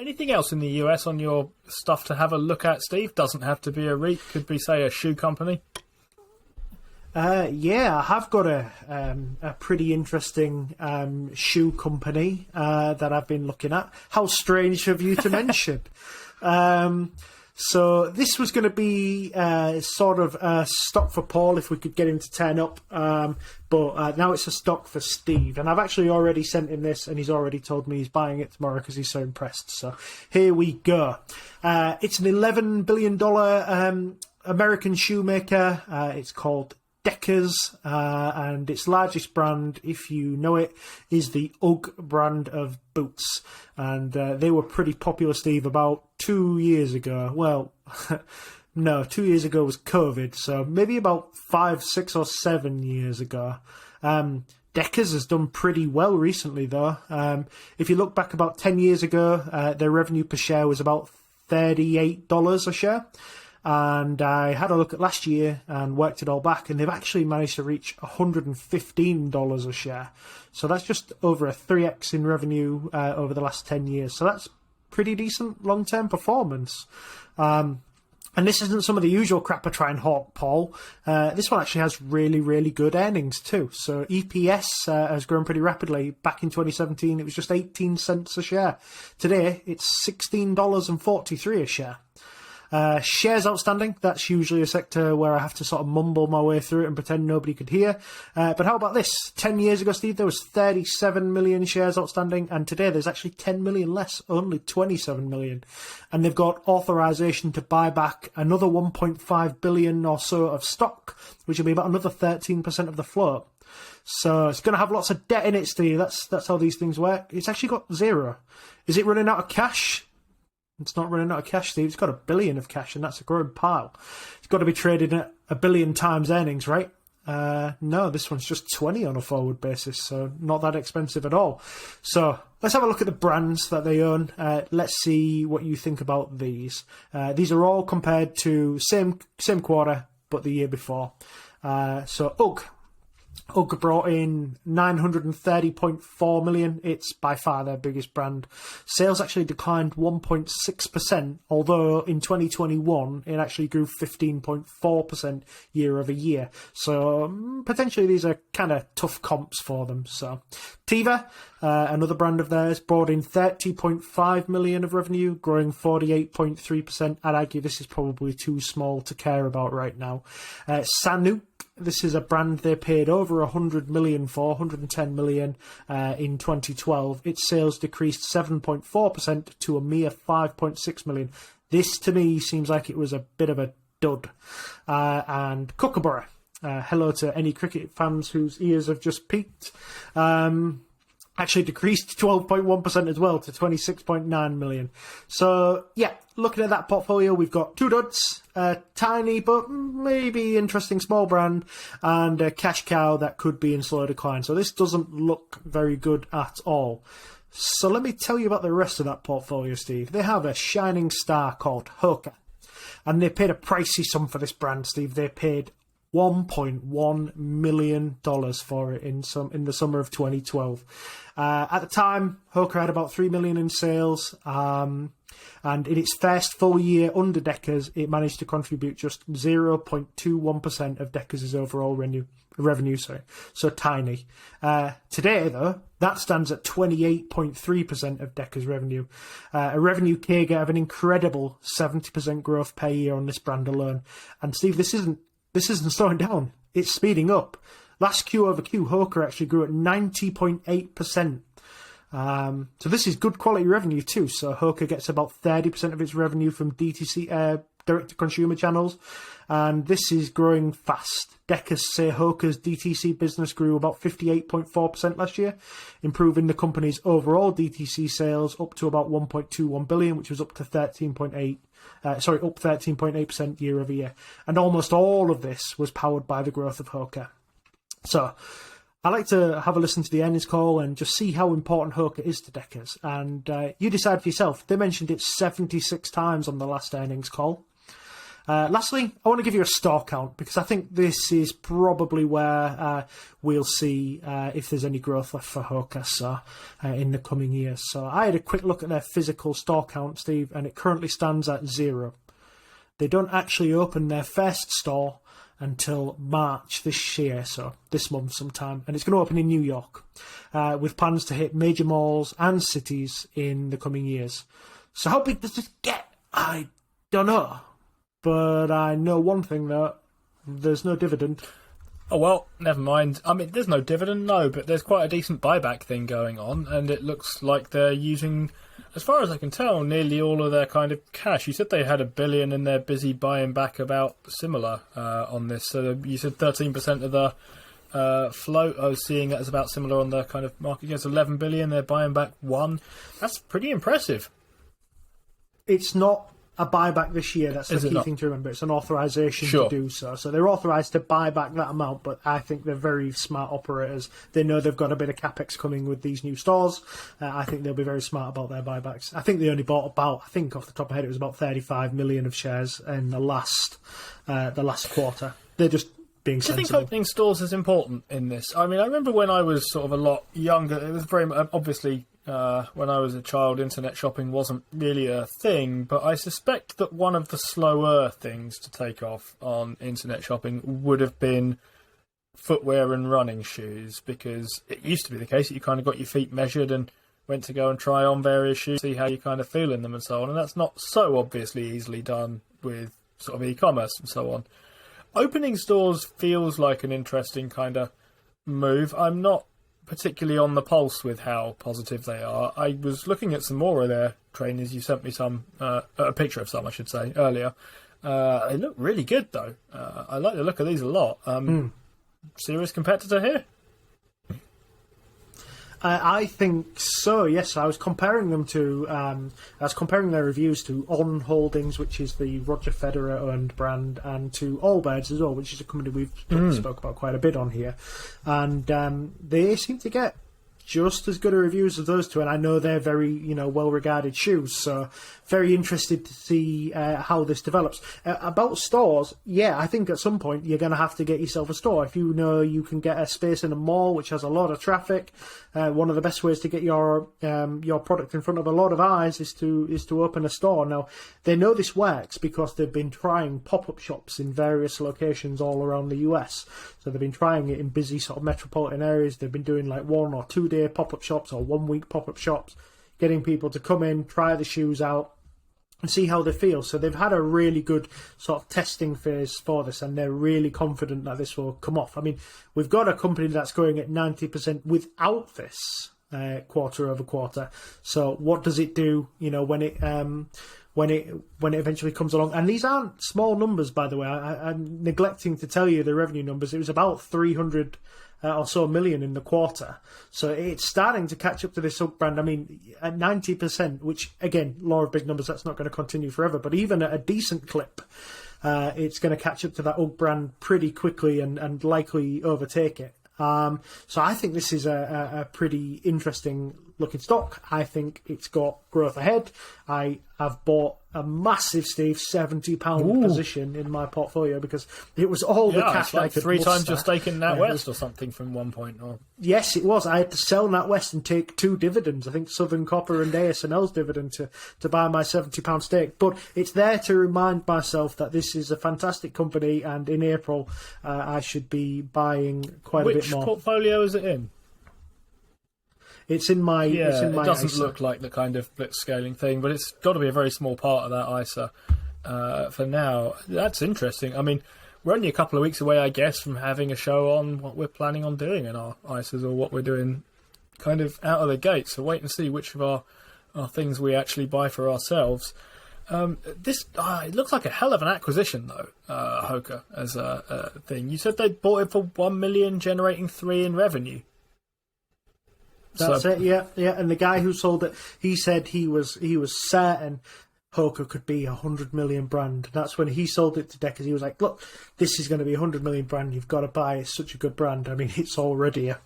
Anything else in the US on your stuff to have a look at, Steve? Doesn't have to be a REIT. Could be, say, a shoe company. Yeah, I have got a pretty interesting shoe company that I've been looking at. How strange of you to mention. So this was going to be sort of a stock for Paul if we could get him to turn up. But now it's a stock for Steve. And I've actually already sent him this, and he's already told me he's buying it tomorrow because he's so impressed. So here we go. It's an $11 billion American shoemaker. It's called Deckers, and its largest brand, if you know it, is the UGG brand of boots. And they were pretty popular, Steve, about 2 years ago. Well, no, 2 years ago was COVID, so maybe about 5, 6 or 7 years ago. Deckers has done pretty well recently, though. If you look back about 10 years ago, their revenue per share was about $38 a share. And I had a look at last year and worked it all back, and they've actually managed to reach $115 a share. So that's just over a 3x in revenue over the last 10 years. So that's pretty decent long-term performance. And this isn't some of the usual crap I try and hawk, Paul. This one actually has really, really good earnings too. So EPS has grown pretty rapidly. Back in 2017, it was just 18 cents a share. Today, it's $16.43 a share. Shares outstanding, that's usually a sector where I have to sort of mumble my way through it and pretend nobody could hear. But how about this? 10 years ago, Steve, there was 37 million shares outstanding, and today there's actually 10 million less, only 27 million. And they've got authorization to buy back another 1.5 billion or so of stock, which will be about another 13% of the float. So it's going to have lots of debt in it, Steve. That's how these things work. It's actually got zero. Is it running out of cash? It's not running out of cash, Steve. It's got $1 billion of cash, and that's a growing pile. It's got to be traded at 1 billion times earnings, right? No, this one's just 20 on a forward basis, so not that expensive at all. So let's have a look at the brands that they own. Let's see what you think about these. These are all compared to same quarter, but the year before. So UGG. UGG brought in $930.4 million. It's by far their biggest brand. Sales actually declined 1.6%, although in 2021 it actually grew 15.4% year over year. So potentially these are kind of tough comps for them. So Teva, another brand of theirs, brought in $30.5 million of revenue, growing 48.3%. I'd argue this is probably too small to care about right now. Sanuk. This is a brand they paid over 100 million for, 110 million in 2012. Its sales decreased 7.4% to a mere 5.6 million. This, to me, seems like it was a bit of a dud. And Kookaburra. Hello to any cricket fans whose ears have just peaked. Actually decreased 12.1% as well to 26.9 million. So, yeah, looking at that portfolio, we've got two duds, a tiny but maybe interesting small brand, and a cash cow that could be in slow decline. So this doesn't look very good at all. So let me tell you about the rest of that portfolio, Steve. They have a shining star called HOKA, and they paid a pricey sum for this brand, Steve. They paid $1.1 million for it in the summer of 2012. At the time, HOKA had about $3 million in sales, and in its first full year under Deckers, it managed to contribute just 0.21% of Deckers' overall revenue. So tiny. Today, though, that stands at 28.3% of Deckers' revenue. A revenue CAGR of an incredible 70% growth per year on this brand alone. And Steve, this isn't slowing down. It's speeding up. Last Q over Q, HOKA actually grew at 90.8%. So this is good quality revenue too. So HOKA gets about 30% of its revenue from DTC, direct-to-consumer channels. And this is growing fast. Deckers say HOKA's DTC business grew about 58.4% last year, improving the company's overall DTC sales up to about 1.21 billion, which was up to 13.8% year over year. And almost all of this was powered by the growth of HOKA. So I like to have a listen to the earnings call and just see how important HOKA is to Deckers. And you decide for yourself. They mentioned it 76 times on the last earnings call. Lastly, I want to give you a store count because I think this is probably where we'll see if there's any growth left for HOKA in the coming years. So I had a quick look at their physical store count, Steve, and it currently stands at 0. They don't actually open their first store until March this year, so this month sometime, and it's going to open in New York with plans to hit major malls and cities in the coming years. So how big does this get? I don't know, but I know one thing, though: there's no dividend. Oh, well, never mind. I mean, there's no dividend, no, but there's quite a decent buyback thing going on, and it looks like they're using, as far as I can tell, nearly all of their kind of cash. You said they had $1 billion and they're busy buying back about similar on this. So you said 13% of the float. I was seeing that as about similar on the kind of market. It's 11 billion. They're buying back 1. That's pretty impressive. It's not a buyback this year. That's the key not? thing to remember. It's an authorization Sure. to do so. So they're authorized to buy back that amount, but I think they're very smart operators. They know they've got a bit of capex coming with these new stores. I think they'll be very smart about their buybacks. I think they only bought about, I think off the top of my head, it was about 35 million of shares in the last quarter. They're just being sensible. Do you think opening stores is important in this? I mean, I remember when I was sort of a lot younger, it was very obviously when I was a child, internet shopping wasn't really a thing, but I suspect that one of the slower things to take off on internet shopping would have been footwear and running shoes, because it used to be the case that you kind of got your feet measured and went to go and try on various shoes, see how you kind of feel in them and so on, and that's not so obviously easily done with sort of e-commerce and so on. Opening stores feels like an interesting kind of move. I'm not particularly on the pulse with how positive they are. I was looking at some more of their trainers. You sent me some, a picture of some, I should say, earlier. They look really good, though. I like the look of these a lot. Serious competitor here? I think so. Yes, I was comparing them to. I was comparing their reviews to On Holdings, which is the Roger Federer owned brand, and to Allbirds as well, which is a company we've spoke about quite a bit on here, and they seem to get just as good a reviews as those two, and I know they're very well regarded shoes, so very interested to see how this develops. About stores, yeah, I think at some point you're going to have to get yourself a store. If you know you can get a space in a mall which has a lot of traffic, one of the best ways to get your product in front of a lot of eyes is to open a store. Now, they know this works because they've been trying pop-up shops in various locations all around the US. So they've been trying it in busy sort of metropolitan areas. They've been doing like 1 or 2 day pop-up shops or 1 week pop-up shops, getting people to come in, try the shoes out, and see how they feel. So they've had a really good sort of testing phase for this, and they're really confident that this will come off. I mean, we've got a company that's growing at 90% without this quarter over quarter. So what does it do, when it eventually comes along? And these aren't small numbers, by the way. I'm neglecting to tell you the revenue numbers. It was about 300 or so million in the quarter. So it's starting to catch up to this UGG brand. I mean, at 90%, which, again, law of big numbers, that's not going to continue forever. But even at a decent clip, it's going to catch up to that UGG brand pretty quickly and likely overtake it. So I think this is a pretty interesting looking stock. I think it's got growth ahead. I have bought a massive, Steve, £70 position in my portfolio because it was all the cash like I could 3 times muster. your stake in NatWest or something from one point. Or... Yes, it was. I had to sell NatWest and take 2 dividends. I think Southern Copper and ASML's dividend to buy my £70 stake. But it's there to remind myself that this is a fantastic company, and in April I should be buying quite a bit more. Which portfolio is it in? It's in my. Yeah, it's in my it doesn't ISA. look like the kind of blitz scaling thing, but it's got to be a very small part of that ISA for now. That's interesting. I mean, we're only a couple of weeks away, I guess, from having a show on what we're planning on doing in our ISAs, or what we're doing kind of out of the gate. So wait and see which of our things we actually buy for ourselves. It looks like a hell of an acquisition, though, HOKA, as a thing. You said they bought it for 1 million, generating 3 in revenue. That's it, yeah. And the guy who sold it, he said he was certain HOKA could be 100 million brand. That's when he sold it to Deckers. He was like, "Look, this is going to be 100 million brand. You've got to buy. It's such a good brand. I mean, it's already a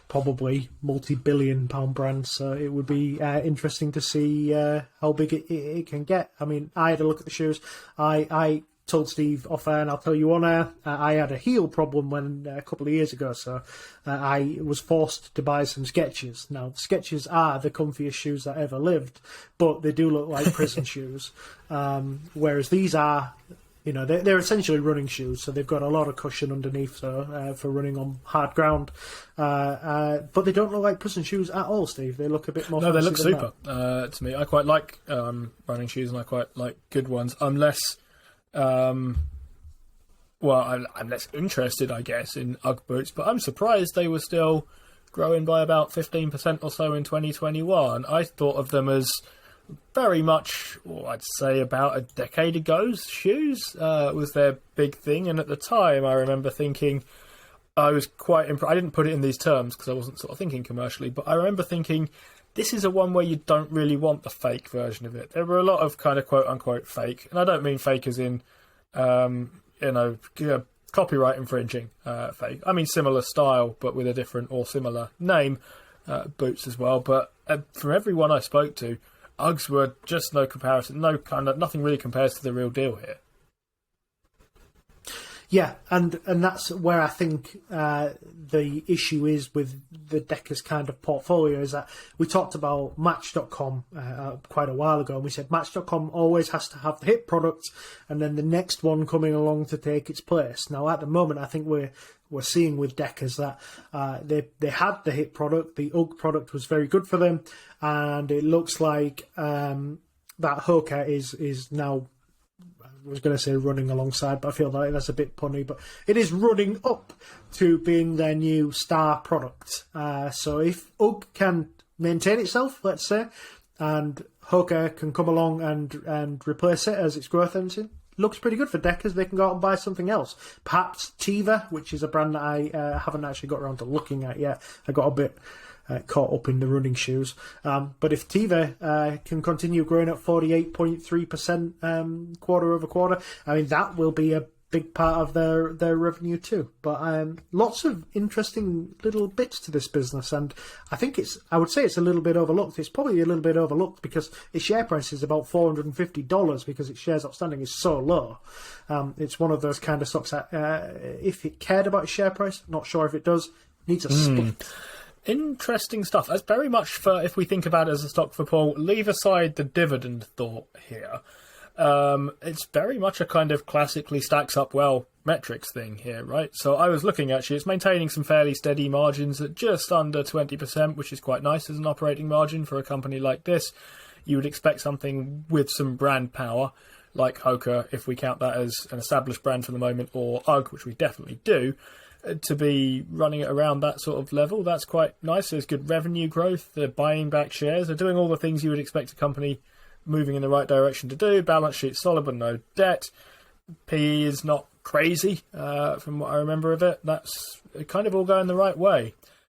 probably multi-billion-pound brand. So it would be interesting to see how big it can get. I mean, I had a look at the shoes. I told Steve off air, and I'll tell you on air, I had a heel problem when a couple of years ago, so I was forced to buy some Skechers. Now, Skechers are the comfiest shoes that ever lived, but they do look like prison shoes, whereas these are... they're essentially running shoes, so they've got a lot of cushion underneath for running on hard ground. But they don't look like prison shoes at all, Steve. They look a bit more fancy. No, they look than super to me. I quite like running shoes, and I quite like good ones, unless... I'm less interested, I guess, in UGG boots, but I'm surprised they were still growing by about 15% or so in 2021. I thought of them as... very much, I'd say about a decade ago's shoes was their big thing, and at the time I remember thinking I was quite impressed. I didn't put it in these terms because I wasn't sort of thinking commercially, but I remember thinking this is a one where you don't really want the fake version of it. There were a lot of kind of quote unquote fake, and I don't mean fake as in copyright infringing fake. I mean similar style but with a different or similar name boots as well. But from everyone I spoke to, Uggs were just no comparison, nothing really compares to the real deal here. Yeah, and that's where I think the issue is with the Deckers kind of portfolio, is that we talked about Match.com quite a while ago, and we said Match.com always has to have the hit product and then the next one coming along to take its place. Now, at the moment, I think we're seeing with Deckers that they had the hit product, the UGG product was very good for them, and it looks like that HOKA is now... I was going to say running alongside, but I feel like that's a bit punny, but it is running up to being their new star product. So if UGG can maintain itself, let's say, and HOKA can come along and replace it as its growth engine, looks pretty good for Deckers. They can go out and buy something else. Perhaps Teva, which is a brand that I haven't actually got around to looking at yet. I got a bit... caught up in the running shoes. But if Teva can continue growing at 48.3% quarter over quarter, I mean, that will be a big part of their revenue too. But lots of interesting little bits to this business, and I would say it's a little bit overlooked. It's probably a little bit overlooked because its share price is about $450 because its shares outstanding is so low. It's one of those kind of stocks that if it cared about its share price, not sure if it does, needs a split. Interesting stuff. That's very much for, if we think about it as a stock for Paul, leave aside the dividend thought here. It's very much a kind of classically stacks up well metrics thing here, right? So I was looking, actually, it's maintaining some fairly steady margins at just under 20%, which is quite nice as an operating margin for a company like this. You would expect something with some brand power, like HOKA, if we count that as an established brand for the moment, or UGG, which we definitely do, to be running it around that sort of level. That's quite nice. There's good revenue growth. They're buying back shares. They're doing all the things you would expect a company moving in the right direction to do. Balance sheet solid but no debt. PE is not crazy from what I remember of it. That's kind of all going the right way.